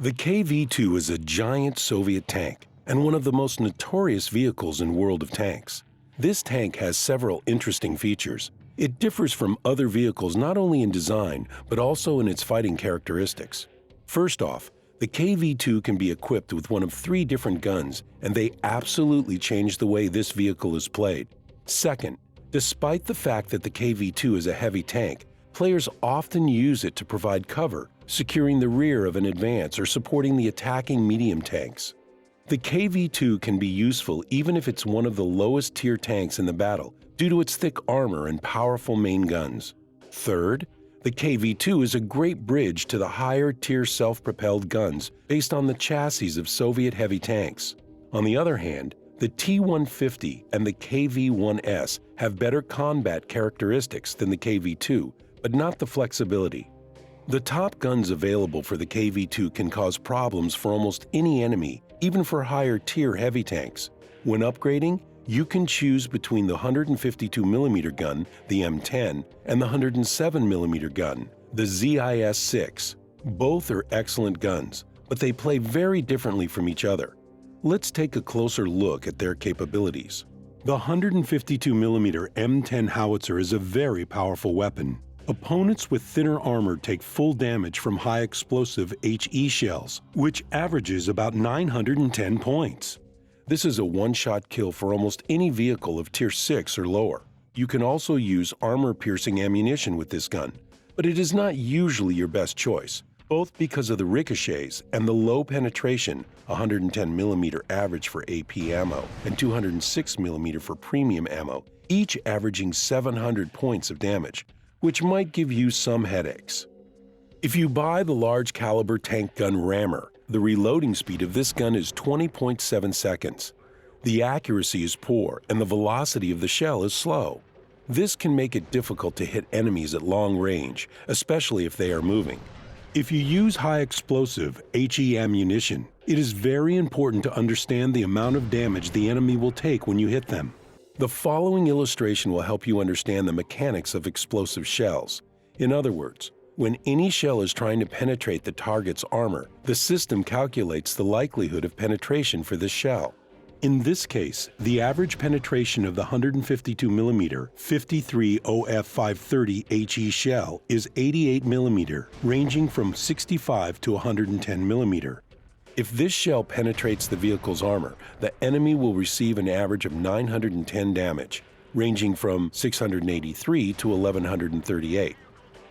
The KV-2 is a giant Soviet tank and one of the most notorious vehicles in World of Tanks. This tank has several interesting features. It differs from other vehicles not only in design, but also in its fighting characteristics. First off, the KV-2 can be equipped with one of 3 different guns, and they absolutely change the way this vehicle is played. Second, despite the fact that the KV-2 is a heavy tank, players often use it to provide cover, securing the rear of an advance or supporting the attacking medium tanks. The KV-2 can be useful even if it's one of the lowest tier tanks in the battle due to its thick armor and powerful main guns. Third, the KV-2 is a great bridge to the higher tier self-propelled guns based on the chassis of Soviet heavy tanks. On the other hand, the T-150 and the KV-1S have better combat characteristics than the KV-2, but not the flexibility. The top guns available for the KV-2 can cause problems for almost any enemy, even for higher tier heavy tanks. When upgrading, you can choose between the 152mm gun, the M10, and the 107mm gun, the ZIS-6. Both are excellent guns, but they play very differently from each other. Let's take a closer look at their capabilities. The 152mm M10 howitzer is a very powerful weapon. Opponents with thinner armor take full damage from high explosive HE shells, which averages about 910 points. This is a one-shot kill for almost any vehicle of Tier 6 or lower. You can also use armor-piercing ammunition with this gun, but it is not usually your best choice, both because of the ricochets and the low penetration, 110mm average for AP ammo and 206mm for premium ammo, each averaging 700 points of damage, which might give you some headaches. If you buy the large caliber tank gun rammer, the reloading speed of this gun is 20.7 seconds. The accuracy is poor and the velocity of the shell is slow. This can make it difficult to hit enemies at long range, especially if they are moving. If you use high explosive HE ammunition, it is very important to understand the amount of damage the enemy will take when you hit them. The following illustration will help you understand the mechanics of explosive shells. In other words, when any shell is trying to penetrate the target's armor, the system calculates the likelihood of penetration for this shell. In this case, the average penetration of the 152mm 53OF530 HE shell is 88mm, ranging from 65 to 110mm. If this shell penetrates the vehicle's armor, the enemy will receive an average of 910 damage, ranging from 683 to 1138.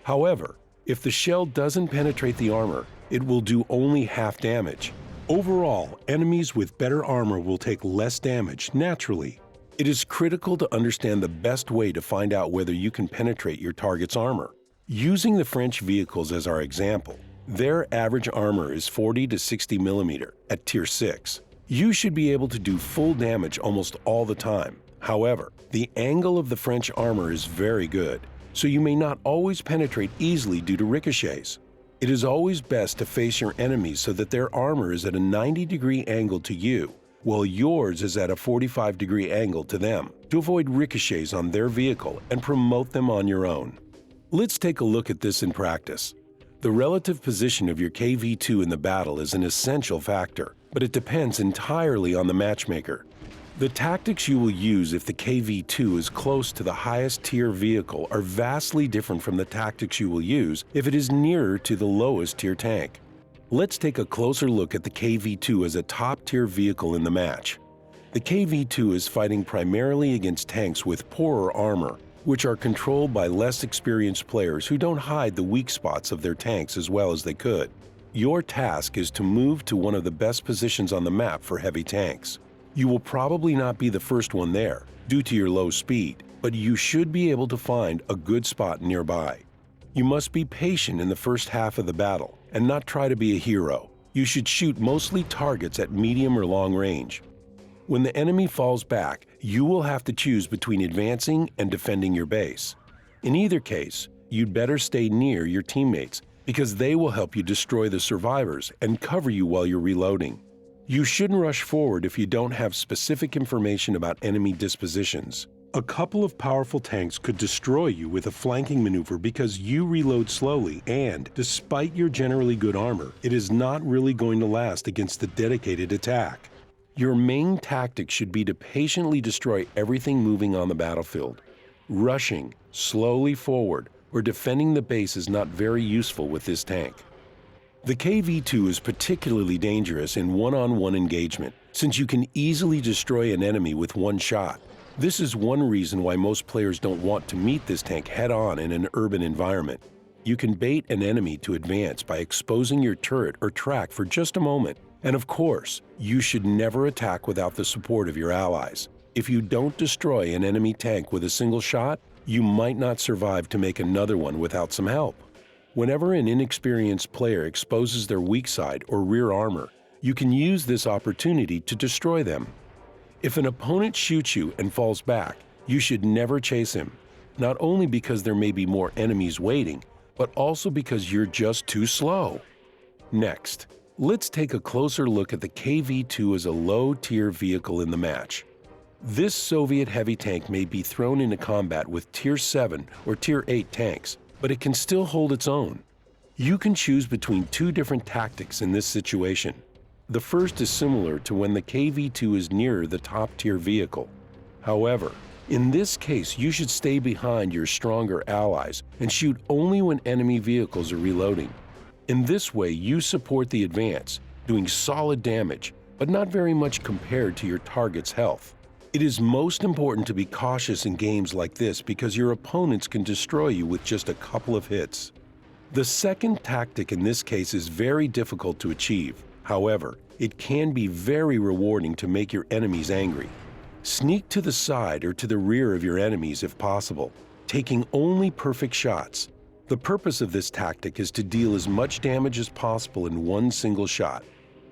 However, if the shell doesn't penetrate the armor, it will do only half damage. Overall, enemies with better armor will take less damage naturally. It is critical to understand the best way to find out whether you can penetrate your target's armor. Using the French vehicles as our example, their average armor is 40 to 60mm at Tier 6. You should be able to do full damage almost all the time. However, the angle of the French armor is very good, so you may not always penetrate easily due to ricochets. It is always best to face your enemies so that their armor is at a 90-degree angle to you, while yours is at a 45-degree angle to them, to avoid ricochets on their vehicle and promote them on your own. Let's take a look at this in practice. The relative position of your KV-2 in the battle is an essential factor, but it depends entirely on the matchmaker. The tactics you will use if the KV-2 is close to the highest tier vehicle are vastly different from the tactics you will use if it is nearer to the lowest tier tank. Let's take a closer look at the KV-2 as a top tier vehicle in the match. The KV-2 is fighting primarily against tanks with poorer armor, which are controlled by less experienced players who don't hide the weak spots of their tanks as well as they could. Your task is to move to one of the best positions on the map for heavy tanks. You will probably not be the first one there, due to your low speed, but you should be able to find a good spot nearby. You must be patient in the first half of the battle and not try to be a hero. You should shoot mostly targets at medium or long range. When the enemy falls back, you will have to choose between advancing and defending your base. In either case, you'd better stay near your teammates because they will help you destroy the survivors and cover you while you're reloading. You shouldn't rush forward if you don't have specific information about enemy dispositions. A couple of powerful tanks could destroy you with a flanking maneuver because you reload slowly and, despite your generally good armor, it is not really going to last against the dedicated attack. Your main tactic should be to patiently destroy everything moving on the battlefield. Rushing slowly forward or defending the base is not very useful with this tank. The KV-2 is particularly dangerous in one-on-one engagement since you can easily destroy an enemy with one shot. This is one reason why most players don't want to meet this tank head-on in an urban environment. You can bait an enemy to advance by exposing your turret or track for just a moment. And of course, you should never attack without the support of your allies. If you don't destroy an enemy tank with a single shot, you might not survive to make another one without some help. Whenever an inexperienced player exposes their weak side or rear armor, you can use this opportunity to destroy them. If an opponent shoots you and falls back, you should never chase him, not only because there may be more enemies waiting, but also because you're just too slow. Next, let's take a closer look at the KV-2 as a low-tier vehicle in the match. This Soviet heavy tank may be thrown into combat with Tier 7 or Tier 8 tanks, but it can still hold its own. You can choose between two different tactics in this situation. The first is similar to when the KV-2 is nearer the top-tier vehicle. However, in this case, you should stay behind your stronger allies and shoot only when enemy vehicles are reloading. In this way, you support the advance, doing solid damage, but not very much compared to your target's health. It is most important to be cautious in games like this because your opponents can destroy you with just a couple of hits. The second tactic in this case is very difficult to achieve. However, it can be very rewarding to make your enemies angry. Sneak to the side or to the rear of your enemies if possible, taking only perfect shots. The purpose of this tactic is to deal as much damage as possible in one single shot.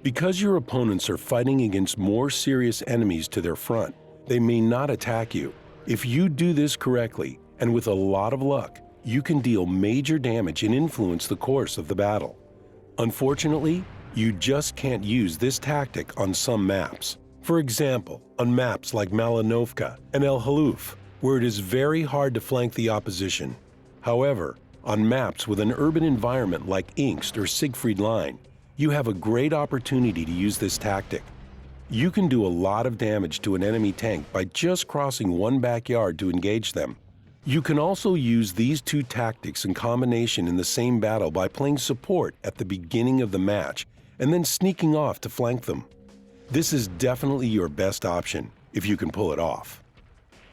Because your opponents are fighting against more serious enemies to their front, they may not attack you. If you do this correctly, and with a lot of luck, you can deal major damage and influence the course of the battle. Unfortunately, you just can't use this tactic on some maps. For example, on maps like Malinovka and El Haluf, where it is very hard to flank the opposition. However, on maps with an urban environment like Ingst or Siegfried Line, you have a great opportunity to use this tactic. You can do a lot of damage to an enemy tank by just crossing one backyard to engage them. You can also use these two tactics in combination in the same battle by playing support at the beginning of the match and then sneaking off to flank them. This is definitely your best option, if you can pull it off.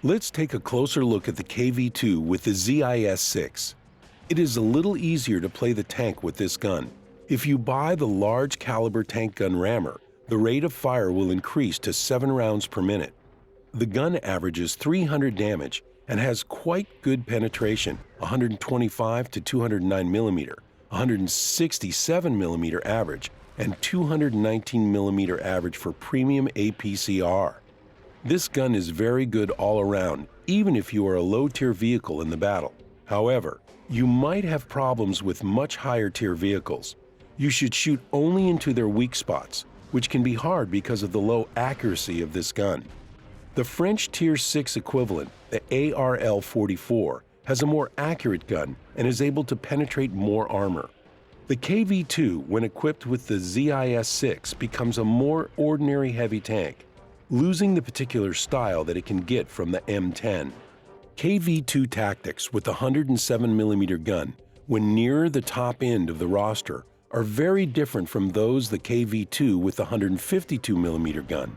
Let's take a closer look at the KV-2 with the ZIS-6. It is a little easier to play the tank with this gun. If you buy the large caliber tank gun rammer, the rate of fire will increase to 7 rounds per minute. The gun averages 300 damage and has quite good penetration, 125 to 209 mm, 167 mm average, and 219 mm average for premium APCR. This gun is very good all around, even if you are a low-tier vehicle in the battle. However, you might have problems with much higher-tier vehicles. You should shoot only into their weak spots, which can be hard because of the low accuracy of this gun. The French Tier 6 equivalent, the ARL-44, has a more accurate gun and is able to penetrate more armor. The KV-2, when equipped with the ZIS-6, becomes a more ordinary heavy tank, losing the particular style that it can get from the M10. KV-2 tactics with the 107mm gun, when nearer the top end of the roster, are very different from those the KV-2 with the 152mm gun.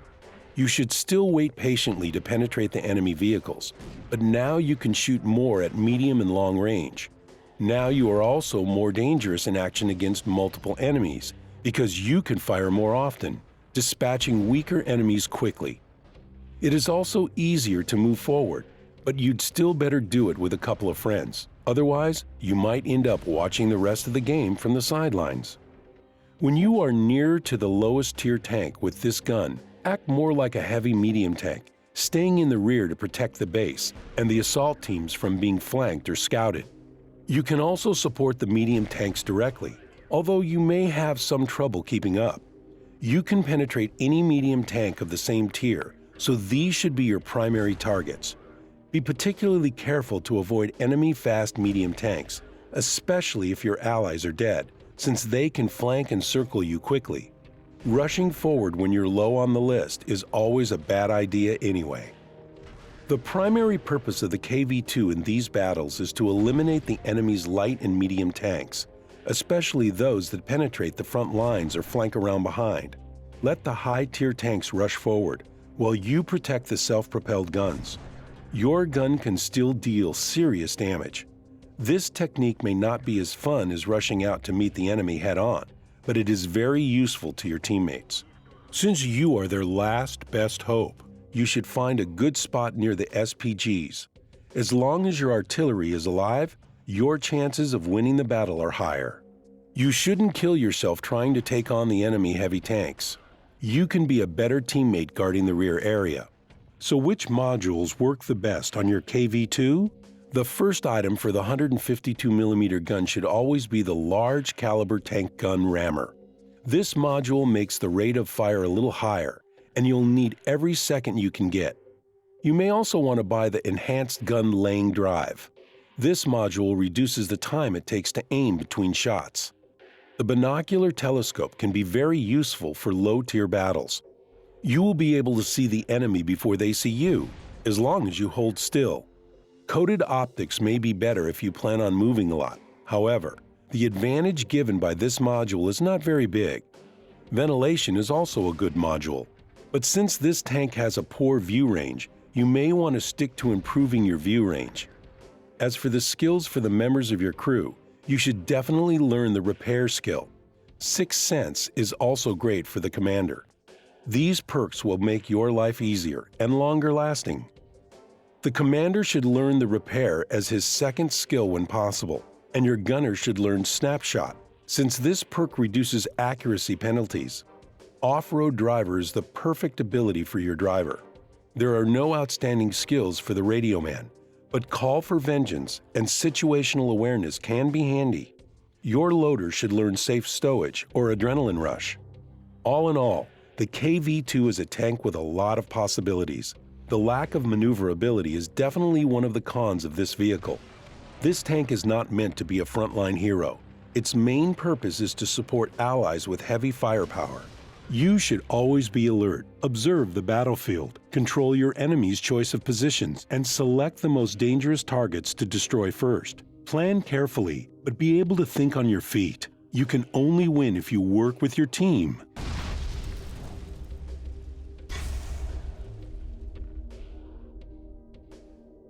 You should still wait patiently to penetrate the enemy vehicles, but now you can shoot more at medium and long range. Now you are also more dangerous in action against multiple enemies because you can fire more often, dispatching weaker enemies quickly. It is also easier to move forward, but you'd still better do it with a couple of friends. Otherwise, you might end up watching the rest of the game from the sidelines. When you are near to the lowest tier tank with this gun, act more like a heavy medium tank, staying in the rear to protect the base and the assault teams from being flanked or scouted. You can also support the medium tanks directly, although you may have some trouble keeping up. You can penetrate any medium tank of the same tier, so these should be your primary targets. Be particularly careful to avoid enemy fast medium tanks, especially if your allies are dead, since they can flank and circle you quickly. Rushing forward when you're low on the list is always a bad idea anyway. The primary purpose of the KV-2 in these battles is to eliminate the enemy's light and medium tanks, especially those that penetrate the front lines or flank around behind. Let the high-tier tanks rush forward, while you protect the self-propelled guns. Your gun can still deal serious damage. This technique may not be as fun as rushing out to meet the enemy head-on, but it is very useful to your teammates. Since you are their last best hope, you should find a good spot near the SPGs. As long as your artillery is alive, your chances of winning the battle are higher. You shouldn't kill yourself trying to take on the enemy heavy tanks. You can be a better teammate guarding the rear area. So which modules work the best on your KV-2? The first item for the 152mm gun should always be the large caliber tank gun rammer. This module makes the rate of fire a little higher, and you'll need every second you can get. You may also want to buy the enhanced gun laying drive. This module reduces the time it takes to aim between shots. The binocular telescope can be very useful for low-tier battles. You will be able to see the enemy before they see you, as long as you hold still. Coated optics may be better if you plan on moving a lot. However, the advantage given by this module is not very big. Ventilation is also a good module. But since this tank has a poor view range, you may want to stick to improving your view range. As for the skills for the members of your crew, you should definitely learn the repair skill. Sixth Sense is also great for the commander. These perks will make your life easier and longer lasting. The commander should learn the repair as his second skill when possible, and your gunner should learn Snapshot, since this perk reduces accuracy penalties. Off-road driver is the perfect ability for your driver. There are no outstanding skills for the radio man, but Call for Vengeance and Situational Awareness can be handy. Your loader should learn Safe Stowage or Adrenaline Rush. All in all, the KV-2 is a tank with a lot of possibilities. The lack of maneuverability is definitely one of the cons of this vehicle. This tank is not meant to be a frontline hero. Its main purpose is to support allies with heavy firepower. You should always be alert, observe the battlefield, control your enemy's choice of positions, and select the most dangerous targets to destroy first. Plan carefully, but be able to think on your feet. You can only win if you work with your team.